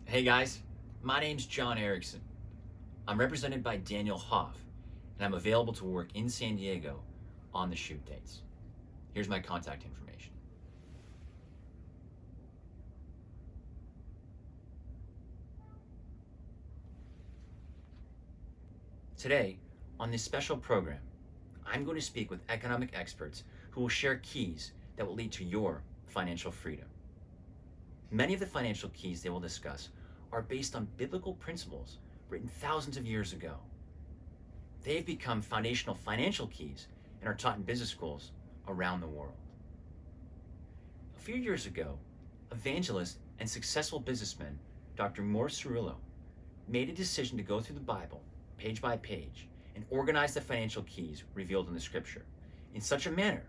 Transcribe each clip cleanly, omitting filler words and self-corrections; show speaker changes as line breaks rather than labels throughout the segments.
Hey guys, my name's John Erickson. I'm represented by Daniel Hoff, and I'm available to work in San Diego on the shoot dates. Here's my contact information. Today, on this special program, I'm going to speak with economic experts who will share keys that will lead to your financial freedom. Many of the financial keys they will discuss are based on biblical principles written thousands of years ago. They have become foundational financial keys and are taught in business schools around the world. A few years ago, evangelist and successful businessman Dr. Morris Cerullo made a decision to go through the Bible page by page and organize the financial keys revealed in the scripture in such a manner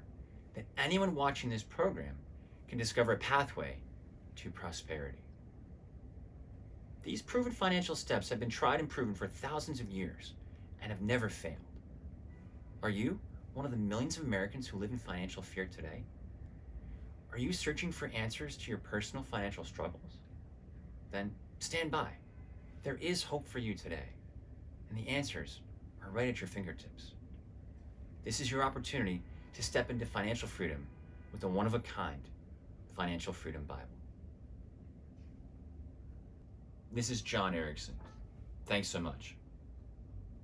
that anyone watching this program can discover a pathway to prosperity. These proven financial steps have been tried and proven for thousands of years and have never failed. Are you one of the millions of Americans who live in financial fear today? Are you searching for answers to your personal financial struggles? Then stand by. There is hope for you today, and the answers are right at your fingertips. This is your opportunity to step into financial freedom with a one-of-a-kind Financial Freedom Bible. This is John Erickson. Thanks so much.